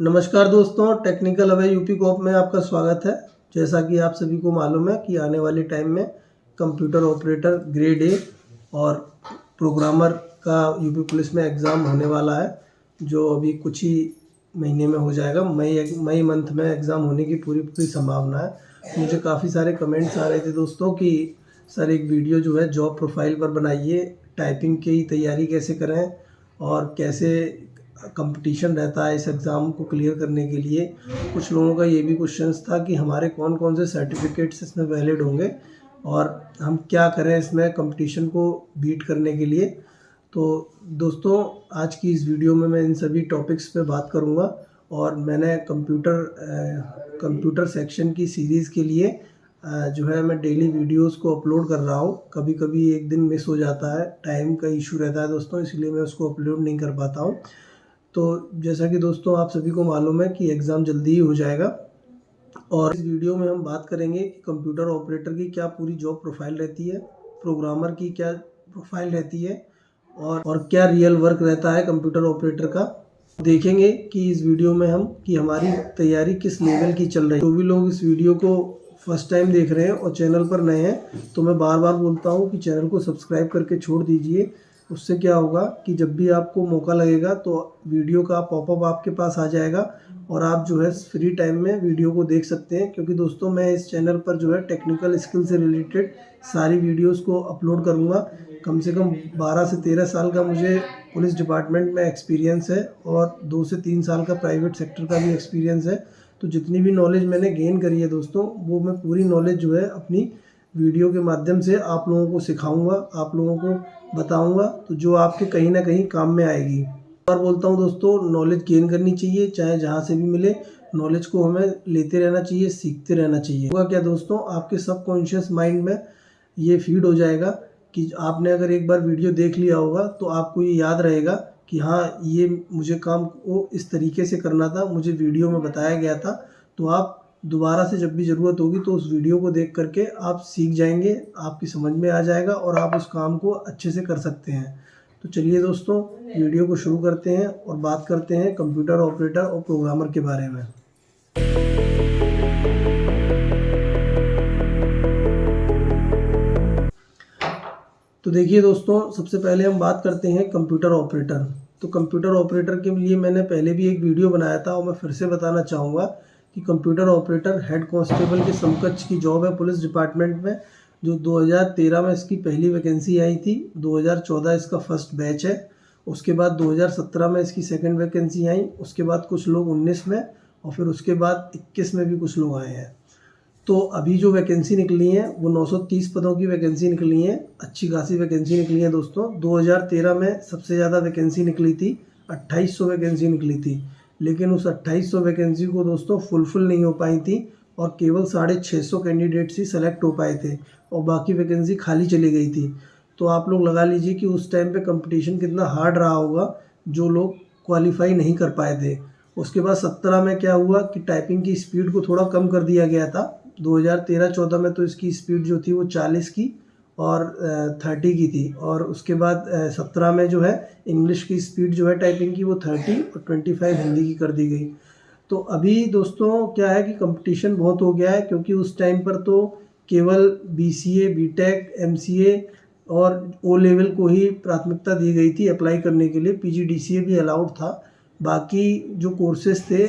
नमस्कार दोस्तों, technical away UP co-op में आपका स्वागत है। जैसा कि आप सभी को मालूम है कि आने वाले टाइम में कंप्यूटर ऑपरेटर ग्रेड ए और प्रोग्रामर का यूपी पुलिस में एग्ज़ाम होने वाला है, जो अभी कुछ ही महीने में हो जाएगा। मई मंथ में एग्ज़ाम होने की पूरी संभावना है। मुझे काफ़ी सारे कमेंट्स आ रहे थे दोस्तों कि सर एक वीडियो जो है जॉब प्रोफाइल पर बनाइए, टाइपिंग की तैयारी कैसे करें और कैसे कंपटीशन रहता है इस एग्ज़ाम को क्लियर करने के लिए। कुछ लोगों का ये भी क्वेश्चंस था कि हमारे कौन कौन से सर्टिफिकेट्स इसमें वैलिड होंगे और हम क्या करें इसमें कंपटीशन को बीट करने के लिए। तो दोस्तों, आज की इस वीडियो में मैं इन सभी टॉपिक्स पे बात करूँगा और मैंने कंप्यूटर सेक्शन की सीरीज़ के लिए जो है मैं डेली वीडियोस को अपलोड कर रहा हूँ। कभी कभी एक दिन मिस हो जाता है, टाइम का इशू रहता है दोस्तों, इसलिए मैं उसको अपलोड नहीं कर पाता हूँ। तो जैसा कि दोस्तों आप सभी को मालूम है कि एग्ज़ाम जल्दी ही हो जाएगा और इस वीडियो में हम बात करेंगे कि कंप्यूटर ऑपरेटर की क्या पूरी जॉब प्रोफाइल रहती है, प्रोग्रामर की क्या प्रोफाइल रहती है और क्या रियल वर्क रहता है कंप्यूटर ऑपरेटर का। देखेंगे कि इस वीडियो में हम कि हमारी तैयारी किस लेवल की चल रही है। जो भी लोग इस वीडियो को फर्स्ट टाइम देख रहे हैं और चैनल पर नए हैं तो मैं बार बार बोलता हूँ कि चैनल को सब्सक्राइब करके छोड़ दीजिए। उससे क्या होगा कि जब भी आपको मौका लगेगा तो वीडियो का पॉपअप आपके पास आ जाएगा और आप जो है फ्री टाइम में वीडियो को देख सकते हैं। क्योंकि दोस्तों मैं इस चैनल पर जो है टेक्निकल स्किल से रिलेटेड सारी वीडियोस को अपलोड करूँगा। कम से कम 12 से 13 साल का मुझे पुलिस डिपार्टमेंट में एक्सपीरियंस है और 2 से 3 साल का प्राइवेट सेक्टर का भी एक्सपीरियंस है। तो जितनी भी नॉलेज मैंने गेन करी है दोस्तों, वो मैं पूरी नॉलेज जो है अपनी वीडियो के माध्यम से आप लोगों को सिखाऊंगा, आप लोगों को बताऊंगा, तो जो आपके कहीं ना कहीं काम में आएगी। और बोलता हूँ दोस्तों, नॉलेज गेन करनी चाहिए, चाहे जहाँ से भी मिले। नॉलेज को हमें लेते रहना चाहिए, सीखते रहना चाहिए। होगा क्या दोस्तों, आपके सबकॉन्शियस माइंड में ये फीड हो जाएगा कि आपने अगर एक बार वीडियो देख लिया होगा तो आपको ये याद रहेगा कि हाँ, ये मुझे काम को इस तरीके से करना था, मुझे वीडियो में बताया गया था। तो आप दोबारा से जब भी ज़रूरत होगी तो उस वीडियो को देख करके आप सीख जाएंगे, आपकी समझ में आ जाएगा और आप उस काम को अच्छे से कर सकते हैं। तो चलिए दोस्तों, वीडियो को शुरू करते हैं और बात करते हैं कंप्यूटर ऑपरेटर और प्रोग्रामर के बारे में। तो देखिए दोस्तों, सबसे पहले हम बात करते हैं कंप्यूटर ऑपरेटर। तो कंप्यूटर ऑपरेटर के लिए मैंने पहले भी एक वीडियो बनाया था और मैं फिर से बताना चाहूँगा कि कंप्यूटर ऑपरेटर हेड कांस्टेबल के समकक्ष की जॉब है पुलिस डिपार्टमेंट में, जो 2013 में इसकी पहली वैकेंसी आई थी। 2014 इसका फर्स्ट बैच है। उसके बाद 2017 में इसकी सेकंड वैकेंसी आई। उसके बाद कुछ लोग 19 में और फिर उसके बाद 21 में भी कुछ लोग आए हैं। तो अभी जो वैकेंसी निकली है वो 930 पदों की वैकेंसी निकली है। अच्छी खासी वैकेंसी निकली है दोस्तों। 2013 में सबसे ज़्यादा वैकेंसी निकली थी, 2800 वैकेंसी निकली थी। लेकिन उस 2800 वैकेंसी को दोस्तों फुलफिल नहीं हो पाई थी और केवल 650 कैंडिडेट्स ही सेलेक्ट हो पाए थे और बाकी वैकेंसी खाली चली गई थी। तो आप लोग लगा लीजिए कि उस टाइम पे कंपटीशन कितना हार्ड रहा होगा, जो लोग क्वालिफाई नहीं कर पाए थे। उसके बाद 17 में क्या हुआ कि टाइपिंग की स्पीड को थोड़ा कम कर दिया गया था। 2013-14 में तो इसकी स्पीड जो थी वो 40 की और 30 की थी। और उसके बाद 17 में जो है इंग्लिश की स्पीड जो है टाइपिंग की वो 30 और 25 हिंदी की कर दी गई। तो अभी दोस्तों क्या है कि कंपटीशन बहुत हो गया है, क्योंकि उस टाइम पर तो केवल BCA, BTech, MCA और O लेवल को ही प्राथमिकता दी गई थी अप्लाई करने के लिए। PGDCA भी अलाउड था, बाकी जो कोर्सेज थे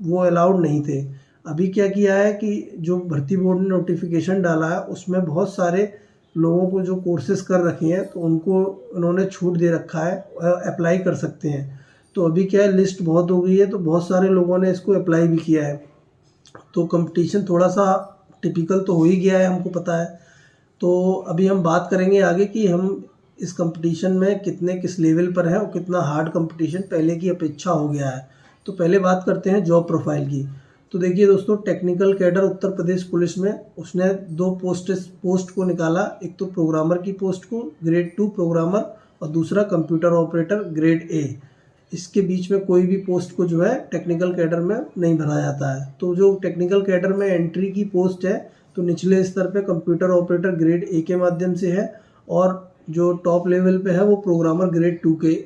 वो अलाउड नहीं थे। अभी क्या किया है कि जो भर्ती बोर्ड ने नोटिफिकेशन डाला है उसमें बहुत सारे लोगों को जो कोर्सेज कर रखे हैं तो उनको उन्होंने छूट दे रखा है, अप्लाई कर सकते हैं। तो अभी क्या है, लिस्ट बहुत हो गई है तो बहुत सारे लोगों ने इसको अप्लाई भी किया है। तो कंपटीशन थोड़ा सा टिपिकल तो हो ही गया है, हमको पता है। तो अभी हम बात करेंगे आगे कि हम इस कंपटीशन में किस लेवल पर है और कितना हार्ड कंपटीशन पहले की अपेक्षा हो गया है। तो पहले बात करते हैं जॉब प्रोफाइल की। तो देखिए दोस्तों, technical cadre Uttar Pradesh police में उसने 2 पोस्ट को निकाला। एक तो प्रोग्रामर की पोस्ट को, ग्रेड 2 प्रोग्रामर, और दूसरा कंप्यूटर ऑपरेटर ग्रेड ए। इसके बीच में कोई भी पोस्ट को जो है टेक्निकल कैडर में नहीं भरा जाता है। तो जो टेक्निकल कैडर में एंट्री की पोस्ट है तो निचले स्तर पे कंप्यूटर ऑपरेटर ग्रेड ए के माध्यम से है और जो टॉप लेवल पे है वो प्रोग्रामर ग्रेड 2 के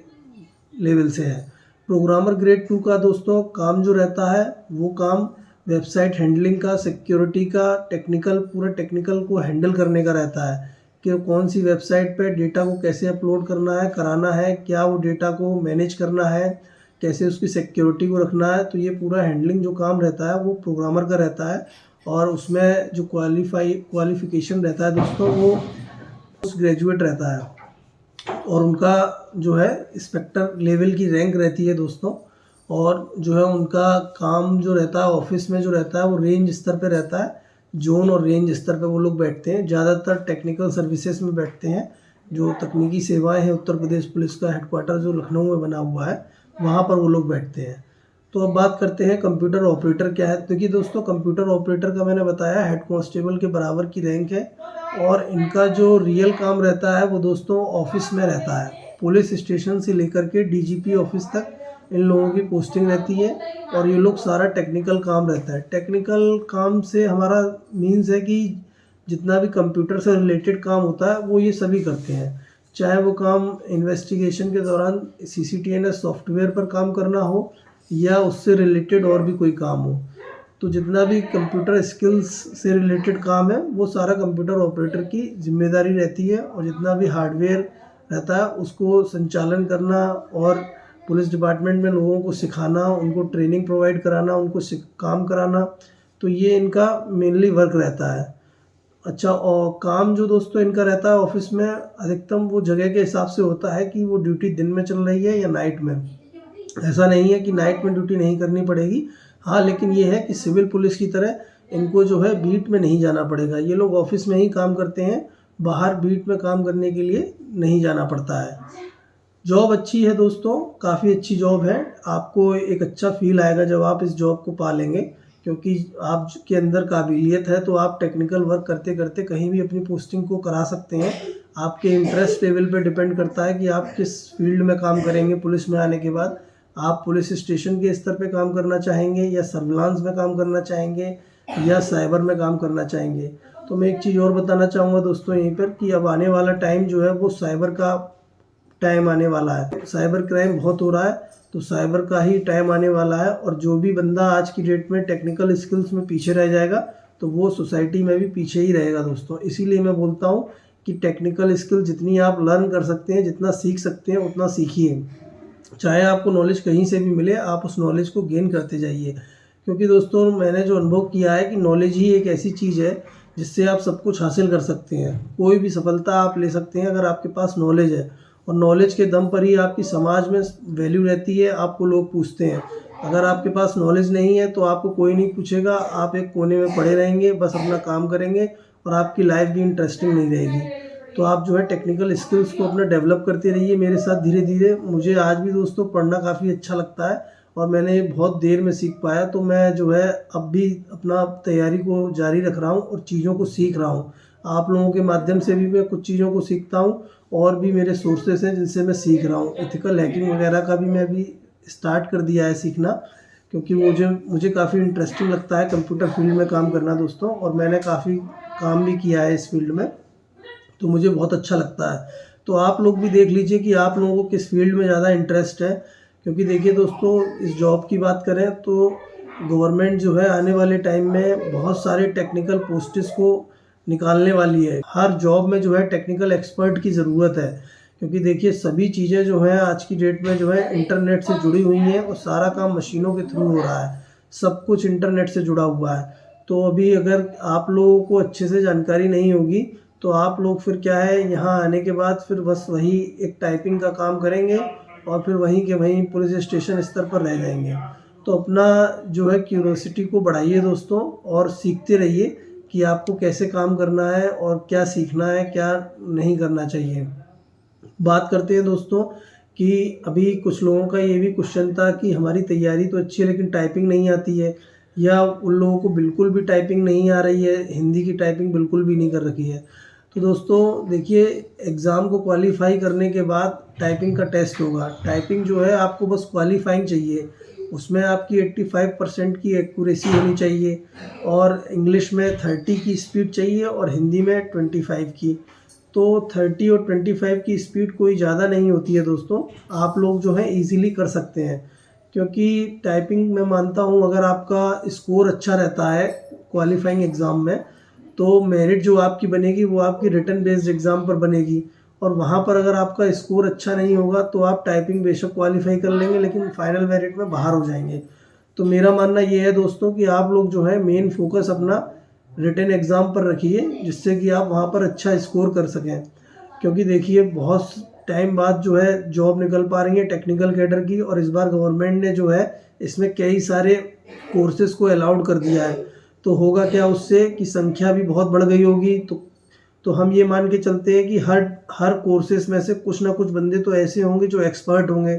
लेवल से है। प्रोग्रामर ग्रेड 2 का दोस्तों काम जो रहता है वो काम वेबसाइट हैंडलिंग का, सिक्योरिटी का, टेक्निकल, पूरा टेक्निकल को हैंडल करने का रहता है कि कौन सी वेबसाइट पे डेटा को कैसे अपलोड करना है, कराना है, क्या वो डेटा को मैनेज करना है, कैसे उसकी सिक्योरिटी को रखना है। तो ये पूरा हैंडलिंग जो काम रहता है वो प्रोग्रामर का रहता है। और उसमें जो क्वालिफ़िकेशन रहता है दोस्तों वो पोस्ट ग्रेजुएट रहता है और उनका जो है इंस्पेक्टर लेवल की रैंक रहती है दोस्तों। और जो है उनका काम जो रहता है ऑफिस में जो रहता है वो रेंज स्तर पे रहता है, जोन और रेंज स्तर पे वो लोग बैठते हैं। ज़्यादातर टेक्निकल सर्विसेज में बैठते हैं। जो तकनीकी सेवाएं हैं, उत्तर प्रदेश पुलिस का हेडक्वार्टर जो लखनऊ में बना हुआ है वहाँ पर वो लोग बैठते हैं। तो अब बात करते हैं कंप्यूटर ऑपरेटर क्या है। देखिए दोस्तों, कंप्यूटर ऑपरेटर का मैंने बताया हेड कांस्टेबल के बराबर की रैंक है और इनका जो रियल काम रहता है वो दोस्तों ऑफिस में रहता है। पुलिस स्टेशन से लेकर के डीजीपी ऑफिस तक इन लोगों की पोस्टिंग रहती है और ये लोग सारा टेक्निकल काम रहता है। टेक्निकल काम से हमारा मीन्स है कि जितना भी कंप्यूटर से रिलेटेड काम होता है वो ये सभी करते हैं। चाहे वो काम इन्वेस्टिगेशन के दौरान CCTNS सॉफ्टवेयर पर काम करना हो या उससे रिलेटेड और भी कोई काम हो। तो जितना भी कंप्यूटर स्किल्स से रिलेटेड काम है वो सारा कंप्यूटर ऑपरेटर की जिम्मेदारी रहती है। और जितना भी हार्डवेयर रहता है उसको संचालन करना और पुलिस डिपार्टमेंट में लोगों को सिखाना, उनको ट्रेनिंग प्रोवाइड कराना, उनको काम कराना, तो ये इनका मेनली वर्क रहता है। अच्छा, और काम जो दोस्तों इनका रहता है ऑफिस में अधिकतम वो जगह के हिसाब से होता है कि वो ड्यूटी दिन में चल रही है या नाइट में। ऐसा नहीं है कि नाइट में ड्यूटी नहीं करनी पड़ेगी, हाँ, लेकिन ये है कि सिविल पुलिस की तरह इनको जो है बीट में नहीं जाना पड़ेगा। ये लोग ऑफिस में ही काम करते हैं, बाहर बीट में काम करने के लिए नहीं जाना पड़ता है। जॉब अच्छी है दोस्तों, काफ़ी अच्छी जॉब है। आपको एक अच्छा फील आएगा जब आप इस जॉब को पा लेंगे, क्योंकि आपके अंदर काबिलियत है तो आप टेक्निकल वर्क करते करते कहीं भी अपनी पोस्टिंग को करा सकते हैं। आपके इंटरेस्ट लेवल पे डिपेंड करता है कि आप किस फील्ड में काम करेंगे। पुलिस में आने के बाद आप पुलिस स्टेशन के स्तर पे काम करना चाहेंगे या सर्विलांस में काम करना चाहेंगे या साइबर में काम करना चाहेंगे। तो मैं एक चीज़ और बताना चाहूँगा दोस्तों यहीं पर कि अब आने वाला टाइम जो है वो साइबर का टाइम आने वाला है। साइबर क्राइम बहुत हो रहा है तो साइबर का ही टाइम आने वाला है। और जो भी बंदा आज की डेट में टेक्निकल स्किल्स में पीछे रह जाएगा तो वो सोसाइटी में भी पीछे ही रहेगा दोस्तों। इसीलिए मैं बोलता हूँ कि टेक्निकल स्किल जितनी आप लर्न कर सकते हैं, जितना सीख सकते हैं उतना सीखिए। चाहे आपको नॉलेज कहीं से भी मिले, आप उस नॉलेज को गेन करते जाइए। क्योंकि दोस्तों मैंने जो अनुभव किया है कि नॉलेज ही एक ऐसी चीज़ है जिससे आप सब कुछ हासिल कर सकते हैं। कोई भी सफलता आप ले सकते हैं अगर आपके पास नॉलेज है। और नॉलेज के दम पर ही आपकी समाज में वैल्यू रहती है, आपको लोग पूछते हैं। अगर आपके पास नॉलेज नहीं है तो आपको कोई नहीं पूछेगा, आप एक कोने में पड़े रहेंगे, बस अपना काम करेंगे और आपकी लाइफ भी इंटरेस्टिंग नहीं रहेगी। तो आप जो है टेक्निकल स्किल्स को अपना डेवलप करते रहिए मेरे साथ धीरे धीरे। मुझे आज भी दोस्तों पढ़ना काफ़ी अच्छा लगता है और मैंने बहुत देर में सीख पाया। तो मैं जो है अब भी अपना तैयारी को जारी रख रहा हूँ और चीज़ों को सीख रहा हूँ। आप लोगों के माध्यम से भी मैं कुछ चीज़ों को सीखता हूँ और भी मेरे सोर्सेस हैं जिनसे मैं सीख रहा हूँ। एथिकल हैकिंग वगैरह का भी मैं अभी स्टार्ट कर दिया है सीखना, क्योंकि मुझे काफ़ी इंटरेस्टिंग लगता है कंप्यूटर फील्ड में काम करना दोस्तों। और मैंने काफ़ी काम भी किया है इस फील्ड में, तो मुझे बहुत अच्छा लगता है। तो आप लोग भी देख लीजिए कि आप लोगों को किस फील्ड में ज़्यादा इंटरेस्ट है। क्योंकि देखिए दोस्तों, इस जॉब की बात करें तो गवर्नमेंट जो है आने वाले टाइम में बहुत सारे टेक्निकल पोस्ट्स को निकालने वाली है। हर जॉब में जो है टेक्निकल एक्सपर्ट की ज़रूरत है। क्योंकि देखिए सभी चीज़ें जो हैं आज की डेट में जो है इंटरनेट से जुड़ी हुई हैं और सारा काम मशीनों के थ्रू हो रहा है। सब कुछ इंटरनेट से जुड़ा हुआ है। तो अभी अगर आप लोगों को अच्छे से जानकारी नहीं होगी तो आप लोग फिर क्या है, यहाँ आने के बाद फिर बस वही एक टाइपिंग का काम करेंगे और फिर वहीं के वहीं पुलिस स्टेशन स्तर पर रह जाएंगे। तो अपना जो है क्यूरोसिटी को बढ़ाइए दोस्तों और सीखते रहिए कि आपको कैसे काम करना है और क्या सीखना है, क्या नहीं करना चाहिए। बात करते हैं दोस्तों कि अभी कुछ लोगों का ये भी क्वेश्चन था कि हमारी तैयारी तो अच्छी है लेकिन टाइपिंग नहीं आती है, या उन लोगों को बिल्कुल भी टाइपिंग नहीं आ रही है, हिंदी की टाइपिंग बिल्कुल भी नहीं कर रखी है। तो दोस्तों देखिए, एग्ज़ाम को क्वालिफाई करने के बाद टाइपिंग का टेस्ट होगा। टाइपिंग जो है आपको बस क्वालिफाइंग चाहिए, उसमें आपकी 85% की एक्यूरेसी होनी चाहिए और इंग्लिश में 30 की स्पीड चाहिए और हिंदी में 25 की। तो 30 और 25 की स्पीड कोई ज़्यादा नहीं होती है दोस्तों, आप लोग जो है इजीली कर सकते हैं। क्योंकि टाइपिंग मैं मानता हूँ अगर आपका स्कोर अच्छा रहता है क्वालिफाइंग एग्ज़ाम में तो मेरिट जो आपकी बनेगी वो आपकी रिटन बेस्ड एग्ज़ाम पर बनेगी, और वहाँ पर अगर आपका स्कोर अच्छा नहीं होगा तो आप टाइपिंग बेशक क्वालिफाई कर लेंगे लेकिन फाइनल मेरिट में बाहर हो जाएंगे। तो मेरा मानना ये है दोस्तों कि आप लोग जो है मेन फोकस अपना रिटन एग्ज़ाम पर रखिए, जिससे कि आप वहाँ पर अच्छा स्कोर कर सकें। क्योंकि देखिए बहुत टाइम बाद जो है जॉब निकल पा रही है टेक्निकल कैडर की, और इस बार गवर्नमेंट ने जो है इसमें कई सारे कोर्सेज़ को अलाउड कर दिया है। तो होगा क्या उससे कि संख्या भी बहुत बढ़ गई होगी। तो हम ये मान के चलते हैं कि हर हर कोर्सेज में से कुछ ना कुछ बंदे तो ऐसे होंगे जो एक्सपर्ट होंगे।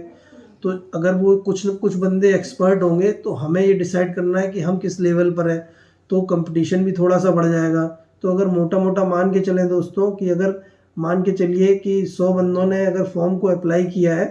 तो अगर वो कुछ न कुछ बंदे एक्सपर्ट होंगे तो हमें ये डिसाइड करना है कि हम किस लेवल पर हैं, तो कंपटीशन भी थोड़ा सा बढ़ जाएगा। तो अगर मोटा मोटा मान के चलें दोस्तों कि अगर मान के चलिए कि 100 बंदों ने अगर फॉर्म को अप्लाई किया है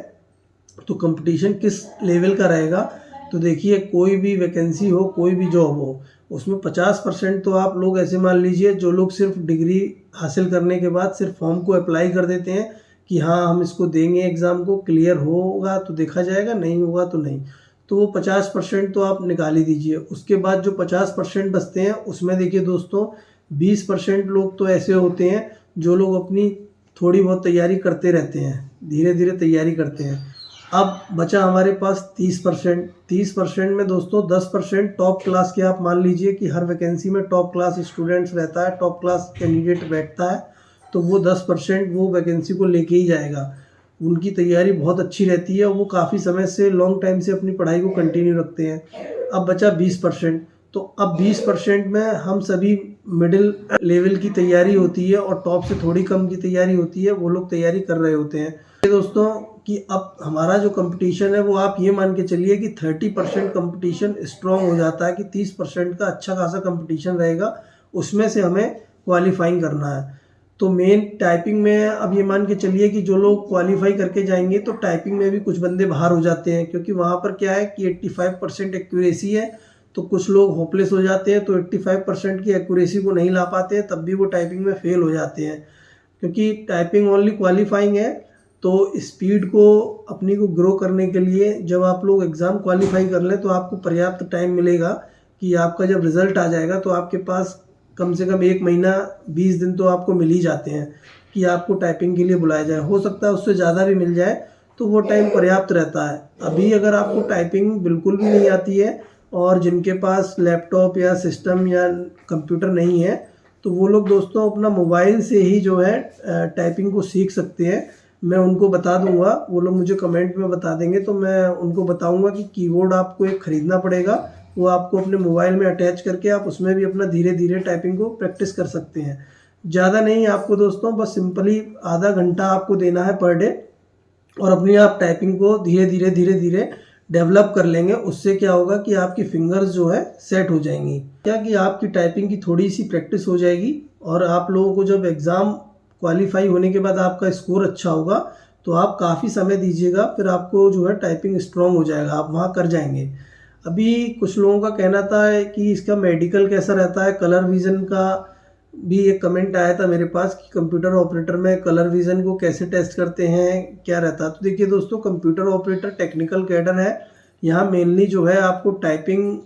तो कंपटीशन किस लेवल का रहेगा। तो देखिए कोई भी वैकेंसी हो, कोई भी जॉब हो, उसमें 50% तो आप लोग ऐसे मान लीजिए जो लोग सिर्फ डिग्री हासिल करने के बाद सिर्फ फॉर्म को अप्लाई कर देते हैं कि हाँ हम इसको देंगे, एग्ज़ाम को क्लियर होगा तो देखा जाएगा, नहीं होगा तो नहीं। तो वो 50% तो आप निकाल ही दीजिए। उसके बाद जो 50% बचते हैं उसमें देखिए दोस्तों 20% लोग तो ऐसे होते हैं जो लोग अपनी थोड़ी बहुत तैयारी करते रहते हैं, धीरे धीरे तैयारी करते हैं। अब बचा हमारे पास 30%। 30% में दोस्तों 10% टॉप क्लास के, आप मान लीजिए कि हर वैकेंसी में टॉप क्लास स्टूडेंट्स रहता है, टॉप क्लास कैंडिडेट बैठता है, तो वो 10% वो वैकेंसी को लेके ही जाएगा। उनकी तैयारी बहुत अच्छी रहती है और वो काफ़ी समय से लॉन्ग टाइम से अपनी पढ़ाई को कंटिन्यू रखते हैं। अब बचा 20%। तो अब 20% में हम सभी मिडिल लेवल की तैयारी होती है और टॉप से थोड़ी कम की तैयारी होती है, वो लोग तैयारी कर रहे होते हैं। दोस्तों कि अब हमारा जो कंपटीशन है वो आप ये मान के चलिए कि 30% कंपटीशन स्ट्रॉन्ग हो जाता है कि 30% का अच्छा खासा कंपटीशन रहेगा, उसमें से हमें क्वालिफाइंग करना है। तो मेन टाइपिंग में अब ये मान के चलिए कि जो लोग क्वालिफाई करके जाएंगे तो टाइपिंग में भी कुछ बंदे बाहर हो जाते हैं, क्योंकि वहाँ पर क्या है कि 85% एक्यूरेसी है। तो कुछ लोग होपलेस हो जाते हैं, तो 85% की एक्यूरेसी को नहीं ला पाते हैं, तब भी वो टाइपिंग में फेल हो जाते हैं। क्योंकि टाइपिंग ओनली क्वालिफाइंग है, तो स्पीड को अपनी को ग्रो करने के लिए जब आप लोग एग्ज़ाम क्वालिफाई कर लें तो आपको पर्याप्त टाइम मिलेगा कि आपका जब रिज़ल्ट आ जाएगा तो आपके पास कम से कम 1 महीना 20 दिन तो आपको मिल ही जाते हैं कि आपको टाइपिंग के लिए बुलाया जाए। हो सकता है उससे ज़्यादा भी मिल जाए, तो वो टाइम पर्याप्त रहता है। अभी अगर आपको टाइपिंग बिल्कुल भी नहीं आती है और जिनके पास लैपटॉप या सिस्टम या कंप्यूटर नहीं है, तो वो लोग दोस्तों अपना मोबाइल से ही जो है टाइपिंग को सीख सकते हैं। मैं उनको बता दूंगा, वो लोग मुझे कमेंट में बता देंगे तो मैं उनको बताऊंगा कि कीबोर्ड आपको एक ख़रीदना पड़ेगा, वो आपको अपने मोबाइल में अटैच करके आप उसमें भी अपना धीरे धीरे टाइपिंग को प्रैक्टिस कर सकते हैं। ज़्यादा नहीं आपको दोस्तों, बस सिंपली आधा घंटा आपको देना है पर डे, और अपनी आप टाइपिंग को धीरे धीरे डेवलप कर लेंगे। उससे क्या होगा कि आपकी फिंगर्स जो है सेट हो जाएंगी, क्या कि आपकी टाइपिंग की थोड़ी सी प्रैक्टिस हो जाएगी, और आप लोगों को जब एग्ज़ाम क्वालिफाई होने के बाद आपका स्कोर अच्छा होगा तो आप काफ़ी समय दीजिएगा, फिर आपको जो है टाइपिंग स्ट्रॉन्ग हो जाएगा, आप वहाँ कर जाएंगे। अभी कुछ लोगों का कहना था कि इसका मेडिकल कैसा रहता है, कलर विज़न का भी एक कमेंट आया था मेरे पास कि कंप्यूटर ऑपरेटर में कलर विज़न को कैसे टेस्ट करते हैं, क्या रहता है। तो देखिए दोस्तों, कंप्यूटर ऑपरेटर टेक्निकल कैडर है, यहाँ मेनली जो है आपको टाइपिंग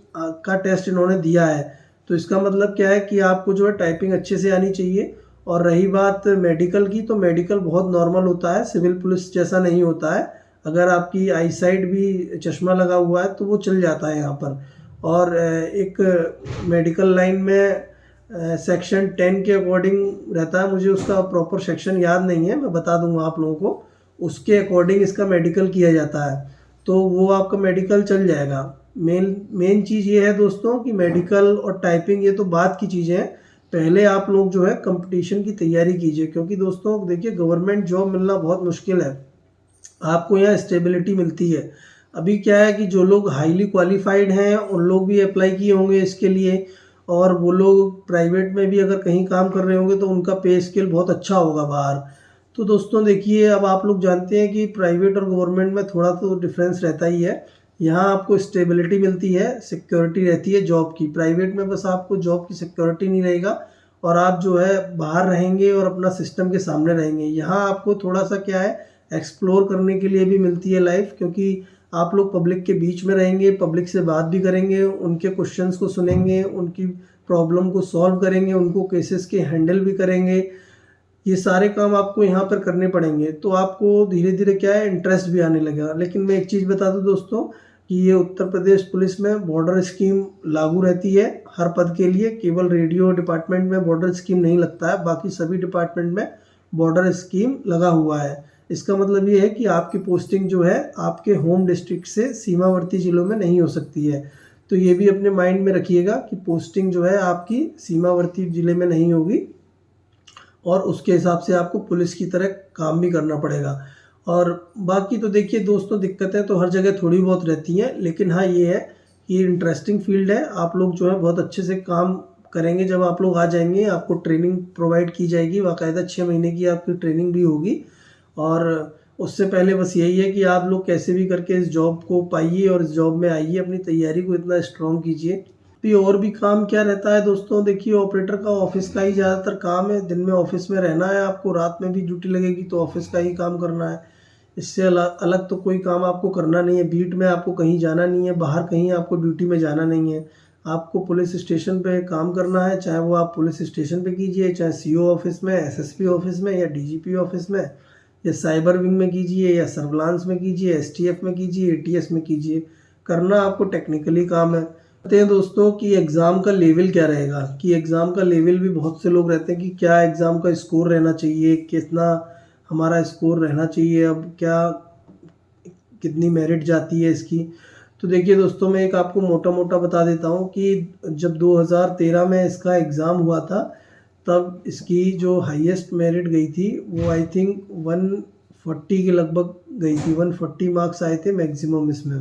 का टेस्ट इन्होंने दिया है। तो इसका मतलब क्या है कि आपको जो है टाइपिंग अच्छे से आनी चाहिए। और रही बात मेडिकल की, तो मेडिकल बहुत नॉर्मल होता है, सिविल पुलिस जैसा नहीं होता है। अगर आपकी आई साइड भी चश्मा लगा हुआ है तो वो चल जाता है यहाँ पर। और एक मेडिकल लाइन में सेक्शन 10 के अकॉर्डिंग रहता है, मुझे उसका प्रॉपर सेक्शन याद नहीं है, मैं बता दूंगा आप लोगों को, उसके अकॉर्डिंग इसका मेडिकल किया जाता है, तो वो आपका मेडिकल चल जाएगा। मेन चीज़ ये है दोस्तों कि मेडिकल और टाइपिंग ये तो बात की चीज़ें हैं, पहले आप लोग जो है कंपटीशन की तैयारी कीजिए। क्योंकि दोस्तों देखिए गवर्नमेंट जॉब मिलना बहुत मुश्किल है, आपको यहाँ स्टेबिलिटी मिलती है। अभी क्या है कि जो लोग हाईली क्वालिफाइड हैं उन लोग भी अप्लाई किए होंगे इसके लिए, और वो लोग प्राइवेट में भी अगर कहीं काम कर रहे होंगे तो उनका पे स्केल बहुत अच्छा होगा बाहर। तो दोस्तों देखिए, अब आप लोग जानते हैं कि प्राइवेट और गवर्नमेंट में थोड़ा तो डिफरेंस रहता ही है। यहाँ आपको स्टेबिलिटी मिलती है, सिक्योरिटी रहती है जॉब की। प्राइवेट में बस आपको जॉब की सिक्योरिटी नहीं रहेगा और आप जो है बाहर रहेंगे और अपना सिस्टम के सामने रहेंगे। यहाँ आपको थोड़ा सा क्या है, एक्सप्लोर करने के लिए भी मिलती है लाइफ, क्योंकि आप लोग पब्लिक के बीच में रहेंगे, पब्लिक से बात भी करेंगे, उनके क्वेश्चंस को सुनेंगे, उनकी प्रॉब्लम को सॉल्व करेंगे, उनको केसेस के हैंडल भी करेंगे। ये सारे काम आपको यहाँ पर करने पड़ेंगे, तो आपको धीरे धीरे क्या है इंटरेस्ट भी आने लगेगा। लेकिन मैं एक चीज़ बता दूँ दोस्तों कि ये उत्तर प्रदेश पुलिस में बॉर्डर स्कीम लागू रहती है हर पद के लिए। केवल रेडियो डिपार्टमेंट में बॉर्डर स्कीम नहीं लगता है, बाकी सभी डिपार्टमेंट में बॉर्डर स्कीम लगा हुआ है। इसका मतलब ये है कि आपकी पोस्टिंग जो है आपके होम डिस्ट्रिक्ट से सीमावर्ती ज़िलों में नहीं हो सकती है। तो ये भी अपने माइंड में रखिएगा कि पोस्टिंग जो है आपकी सीमावर्ती ज़िले में नहीं होगी, और उसके हिसाब से आपको पुलिस की तरह काम भी करना पड़ेगा। और बाकी तो देखिए दोस्तों, दिक्कतें तो हर जगह थोड़ी बहुत रहती हैं, लेकिन हाँ ये है कि इंटरेस्टिंग फील्ड है। आप लोग जो है बहुत अच्छे से काम करेंगे। जब आप लोग आ जाएंगे आपको ट्रेनिंग प्रोवाइड की जाएगी, बाकायदा 6 महीने की आपकी ट्रेनिंग भी होगी। और उससे पहले बस यही है कि आप लोग कैसे भी करके इस जॉब को पाइए और इस जॉब में आइए, अपनी तैयारी को इतना स्ट्रॉन्ग कीजिए। तो और भी काम क्या रहता है दोस्तों, देखिए ऑपरेटर का ऑफिस का ही ज़्यादातर काम है। दिन में ऑफिस में रहना है आपको, रात में भी ड्यूटी लगेगी तो ऑफिस का ही काम करना है। इससे अलग तो कोई काम आपको करना नहीं है। बीट में आपको कहीं जाना नहीं है, बाहर कहीं आपको ड्यूटी में जाना नहीं है। आपको पुलिस स्टेशन पे काम करना है, चाहे वो आप पुलिस स्टेशन पे कीजिए, चाहे सीओ ऑफिस में, एसएसपी ऑफिस में, या डीजीपी ऑफिस में, या साइबर विंग में कीजिए, या सर्विलांस में कीजिए, एसटीएफ में कीजिए, एटीएस में कीजिए। करना आपको टेक्निकली काम है। कहते हैं दोस्तों कि एग्ज़ाम का लेवल क्या रहेगा, कि एग्ज़ाम का लेवल भी बहुत से लोग रहते हैं कि क्या एग्ज़ाम का स्कोर रहना चाहिए, कितना हमारा स्कोर रहना चाहिए, अब क्या कितनी मेरिट जाती है इसकी। तो देखिए दोस्तों, मैं एक आपको मोटा मोटा बता देता हूँ कि जब 2013 में इसका एग्ज़ाम हुआ था, तब इसकी जो हाईएस्ट मेरिट गई थी वो आई थिंक 140 के लगभग गई थी। 140 मार्क्स आए थे मैक्सिमम इसमें।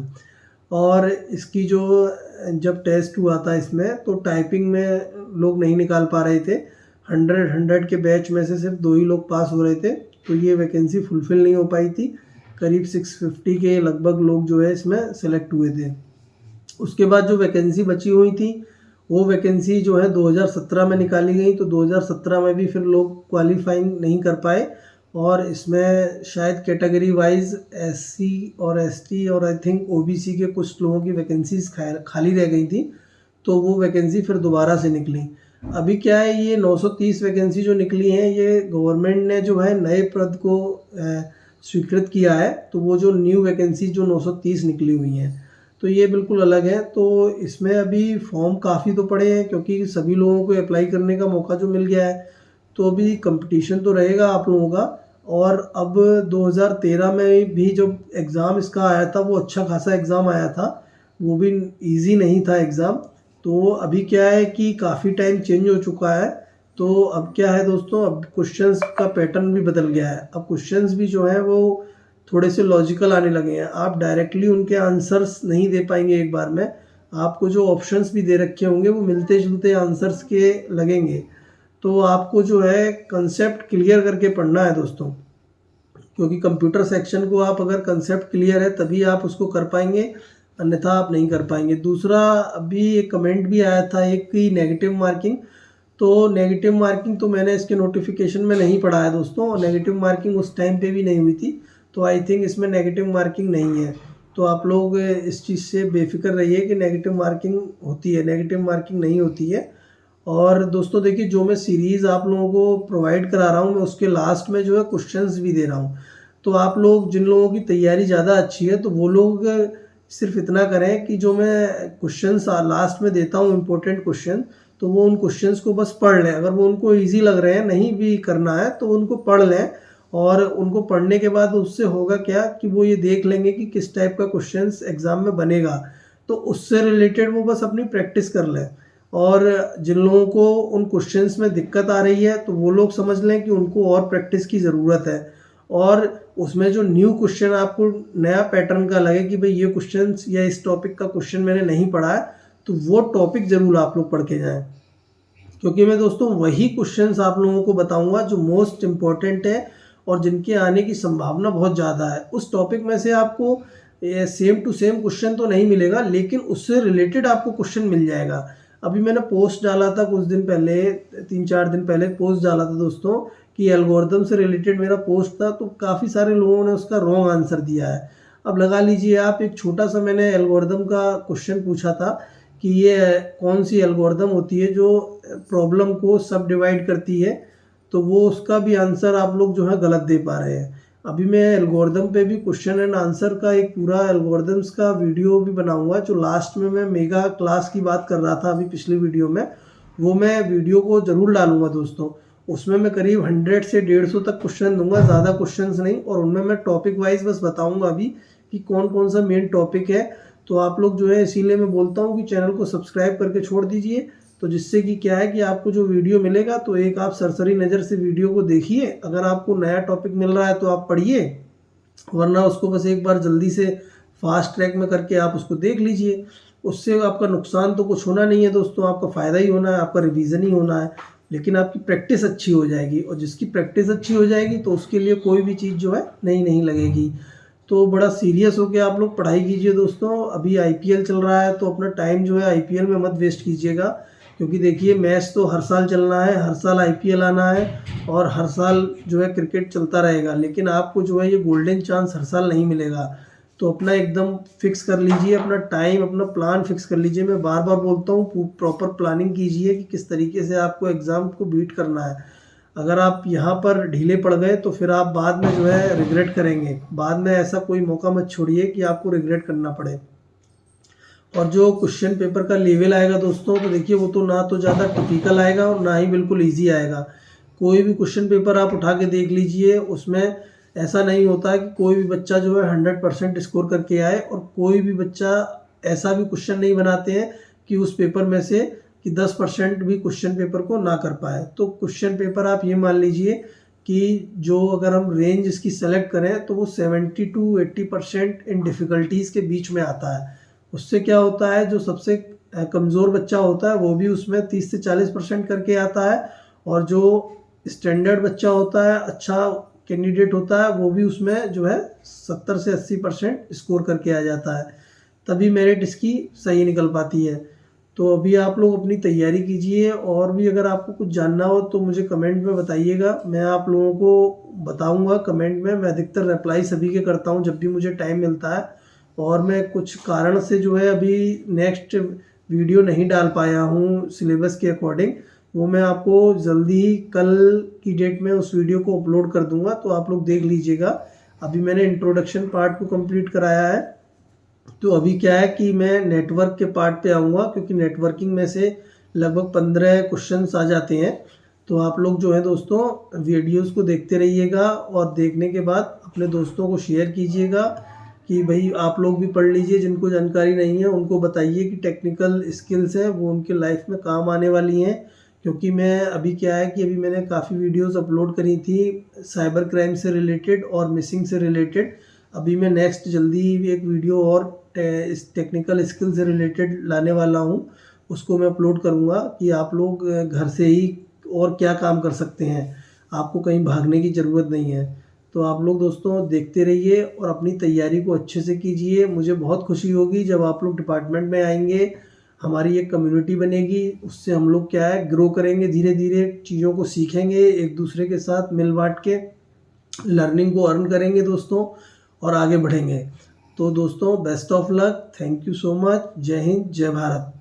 और इसकी जो जब टेस्ट हुआ था इसमें, तो टाइपिंग में लोग नहीं निकाल पा रहे थे। 100 के बैच में से सिर्फ 2 ही लोग पास हो रहे थे, तो ये वैकेंसी फुलफ़िल नहीं हो पाई थी। करीब 650 के लगभग लोग जो है इसमें सेलेक्ट हुए थे। उसके बाद जो वैकेंसी बची हुई थी वो वैकेंसी जो है 2017 में निकाली गई, तो 2017 में भी फिर लोग क्वालिफाइंग नहीं कर पाए। और इसमें शायद कैटेगरी वाइज एससी और एसटी और आई थिंक ओबीसी के कुछ लोगों की वैकेंसीज खाली रह गई थी, तो वो वैकेंसी फिर दोबारा से निकली। अभी क्या है, ये 930 वैकेंसी जो निकली हैं, ये गवर्नमेंट ने जो है नए पद को स्वीकृत किया है। तो वो जो न्यू वैकेंसी जो 930 निकली हुई हैं, तो ये बिल्कुल अलग है। तो इसमें अभी फॉर्म काफ़ी तो पड़े हैं, क्योंकि सभी लोगों को अप्लाई करने का मौका जो मिल गया है, तो अभी कंपटीशन तो रहेगा आप लोगों का। और अब 2013 में भी जो एग्ज़ाम इसका आया था वो अच्छा खासा एग्ज़ाम आया था, वो भी इजी नहीं था एग्ज़ाम। तो अभी क्या है कि काफ़ी टाइम चेंज हो चुका है। तो अब क्या है दोस्तों, अब क्वेश्चंस का पैटर्न भी बदल गया है। अब क्वेश्चंस भी जो है वो थोड़े से लॉजिकल आने लगे हैं। आप डायरेक्टली उनके आंसर्स नहीं दे पाएंगे एक बार में। आपको जो ऑप्शंस भी दे रखे होंगे वो मिलते जुलते आंसर्स के लगेंगे। तो आपको जो है कंसेप्ट क्लियर करके पढ़ना है दोस्तों, क्योंकि कंप्यूटर सेक्शन को आप अगर कंसेप्ट क्लियर है तभी आप उसको कर पाएंगे, अन्यथा आप नहीं कर पाएंगे। दूसरा, अभी एक कमेंट भी आया था एक की नेगेटिव मार्किंग। तो नेगेटिव मार्किंग तो मैंने इसके नोटिफिकेशन में नहीं पढ़ा है दोस्तों, और नेगेटिव मार्किंग उस टाइम पे भी नहीं हुई थी, तो आई थिंक इसमें नेगेटिव मार्किंग नहीं है। तो आप लोग इस चीज़ से बेफिक्र रहिए कि नेगेटिव मार्किंग होती है, नेगेटिव मार्किंग नहीं होती है। और दोस्तों देखिए, जो मैं सीरीज़ आप लोगों को प्रोवाइड करा रहा हूँ, मैं उसके लास्ट में जो है क्वेश्चंस भी दे रहा हूँ। तो आप लोग, जिन लोगों की तैयारी ज़्यादा अच्छी है, तो वो लोग सिर्फ इतना करें कि जो मैं क्वेश्चंस लास्ट में देता हूँ इम्पोर्टेंट क्वेश्चन, तो वो उन क्वेश्चंस को बस पढ़ लें। अगर वो उनको ईजी लग रहे हैं, नहीं भी करना है तो उनको पढ़ लें। और उनको पढ़ने के बाद उससे होगा क्या कि वो ये देख लेंगे कि किस टाइप का क्वेश्चंस एग्ज़ाम में बनेगा, तो उससे रिलेटेड वो बस अपनी प्रैक्टिस कर लें। और जिन लोगों को उन क्वेश्चंस में दिक्कत आ रही है, तो वो लोग समझ लें कि उनको और प्रैक्टिस की ज़रूरत है। और उसमें जो न्यू क्वेश्चन आपको नया पैटर्न का लगे कि भाई ये क्वेश्चंस या इस टॉपिक का क्वेश्चन मैंने नहीं पढ़ा है, तो वो टॉपिक ज़रूर आप लोग पढ़ के जाएँ। क्योंकि मैं दोस्तों वही क्वेश्चंस आप लोगों को बताऊंगा जो मोस्ट इम्पॉर्टेंट है और जिनके आने की संभावना बहुत ज़्यादा है। उस टॉपिक में से आपको सेम टू सेम क्वेश्चन तो नहीं मिलेगा, लेकिन उससे रिलेटेड आपको क्वेश्चन मिल जाएगा। अभी मैंने पोस्ट डाला था कुछ दिन पहले, 3-4 दिन पहले पोस्ट डाला था दोस्तों, कि एल्गोरिथम से रिलेटेड मेरा पोस्ट था, तो काफ़ी सारे लोगों ने उसका रॉन्ग आंसर दिया है। अब लगा लीजिए आप, एक छोटा सा मैंने एल्गोरिदम का क्वेश्चन पूछा था कि ये कौन सी एल्गोरिदम होती है जो प्रॉब्लम को सब डिवाइड करती है, तो वो उसका भी आंसर आप लोग जो है गलत दे पा रहे हैं। अभी मैं एल्गोरिदम पे भी क्वेश्चन एंड आंसर का एक पूरा एल्गोरिदम्स का वीडियो भी बनाऊंगा, जो लास्ट में मैं मेगा क्लास की बात कर रहा था अभी पिछली वीडियो में, वो मैं वीडियो को ज़रूर डालूंगा दोस्तों। उसमें मैं करीब 100 से 150 तक क्वेश्चन दूंगा, ज़्यादा क्वेश्चंस नहीं, और उनमें मैं टॉपिक वाइज बस बताऊंगा अभी कि कौन कौन सा मेन टॉपिक है। तो आप लोग जो है, इसीलिए मैं बोलता हूँ कि चैनल को सब्सक्राइब करके छोड़ दीजिए, तो जिससे कि क्या है कि आपको जो वीडियो मिलेगा तो एक आप सरसरी नज़र से वीडियो को देखिए, अगर आपको नया टॉपिक मिल रहा है तो आप पढ़िए, वरना उसको बस एक बार जल्दी से फास्ट ट्रैक में करके आप उसको देख लीजिए। उससे आपका नुकसान तो कुछ होना नहीं है दोस्तों, आपका फ़ायदा ही होना है, आपका रिवीजन ही होना है, लेकिन आपकी प्रैक्टिस अच्छी हो जाएगी, और जिसकी प्रैक्टिस अच्छी हो जाएगी तो उसके लिए कोई भी चीज़ जो है नई नहीं लगेगी। तो बड़ा सीरियस होकर आप लोग पढ़ाई कीजिए दोस्तों। अभी आईपीएल चल रहा है, तो अपना टाइम जो है आईपीएल में मत वेस्ट कीजिएगा, क्योंकि देखिए मैच तो हर साल चलना है, हर साल आईपीएल आना है, और हर साल जो है क्रिकेट चलता रहेगा, लेकिन आपको जो है ये गोल्डन चांस हर साल नहीं मिलेगा। तो अपना एकदम फिक्स कर लीजिए, अपना टाइम, अपना प्लान फिक्स कर लीजिए। मैं बार बार बोलता हूँ, प्रॉपर प्लानिंग कीजिए कि किस तरीके से आपको एग्ज़ाम को बीट करना है। अगर आप यहाँ पर ढीले पड़ गए तो फिर आप बाद में जो है रिग्रेट करेंगे। बाद में ऐसा कोई मौका मत छोड़िए कि आपको रिग्रेट करना पड़े। और जो क्वेश्चन पेपर का लेवल आएगा दोस्तों, तो देखिए वो तो ना तो ज़्यादा टिपिकल आएगा और ना ही बिल्कुल इजी आएगा। कोई भी क्वेश्चन पेपर आप उठा के देख लीजिए, उसमें ऐसा नहीं होता है कि कोई भी बच्चा जो है 100% स्कोर करके आए, और कोई भी बच्चा ऐसा भी क्वेश्चन नहीं बनाते हैं कि उस पेपर में से कि 10% भी क्वेश्चन पेपर को ना कर पाए। तो क्वेश्चन पेपर आप ये मान लीजिए कि जो अगर हम रेंज इसकी सेलेक्ट करें तो वो 70 to 80% इन डिफ़िकल्टीज़ के बीच में आता है। उससे क्या होता है, जो सबसे कमज़ोर बच्चा होता है वो भी उसमें 30 से 40% करके आता है, और जो स्टैंडर्ड बच्चा होता है, अच्छा कैंडिडेट होता है, वो भी उसमें जो है 70 से 80% स्कोर करके आ जाता है। तभी मेरिट इसकी सही निकल पाती है। तो अभी आप लोग अपनी तैयारी कीजिए, और भी अगर आपको कुछ जानना हो तो मुझे कमेंट में बताइएगा, मैं आप लोगों को बताऊंगा कमेंट में। मैं अधिकतर रिप्लाई सभी के करता हूं जब भी मुझे टाइम मिलता है, और मैं कुछ कारण से जो है अभी नेक्स्ट वीडियो नहीं डाल पाया हूं सिलेबस के अकॉर्डिंग, वो मैं आपको जल्दी ही कल की डेट में उस वीडियो को अपलोड कर दूंगा, तो आप लोग देख लीजिएगा। अभी मैंने इंट्रोडक्शन पार्ट को कंप्लीट कराया है, तो अभी क्या है कि मैं नेटवर्क के पार्ट पे आऊँगा, क्योंकि नेटवर्किंग में से लगभग 15 क्वेश्चंस आ जाते हैं। तो आप लोग जो है दोस्तों वीडियोस को देखते रहिएगा, और देखने के बाद अपने दोस्तों को शेयर कीजिएगा कि भाई आप लोग भी पढ़ लीजिए। जिनको जानकारी नहीं है उनको बताइए कि टेक्निकल स्किल्स हैं वो उनके लाइफ में काम आने वाली हैं। क्योंकि मैं अभी क्या है कि अभी मैंने काफ़ी वीडियोस अपलोड करी थी साइबर क्राइम से रिलेटेड और मिसिंग से रिलेटेड। अभी मैं नेक्स्ट जल्दी एक वीडियो और इस टेक्निकल स्किल से रिलेटेड लाने वाला हूँ, उसको मैं अपलोड करूँगा कि आप लोग घर से ही और क्या काम कर सकते हैं, आपको कहीं भागने की ज़रूरत नहीं है। तो आप लोग दोस्तों देखते रहिए और अपनी तैयारी को अच्छे से कीजिए। मुझे बहुत खुशी होगी जब आप लोग डिपार्टमेंट में आएंगे, हमारी एक कम्युनिटी बनेगी, उससे हम लोग क्या है ग्रो करेंगे, धीरे धीरे चीज़ों को सीखेंगे, एक दूसरे के साथ मिल बांट के लर्निंग को अर्न करेंगे दोस्तों, और आगे बढ़ेंगे। तो दोस्तों best of luck, thank you so much, जय हिंद, जय भारत।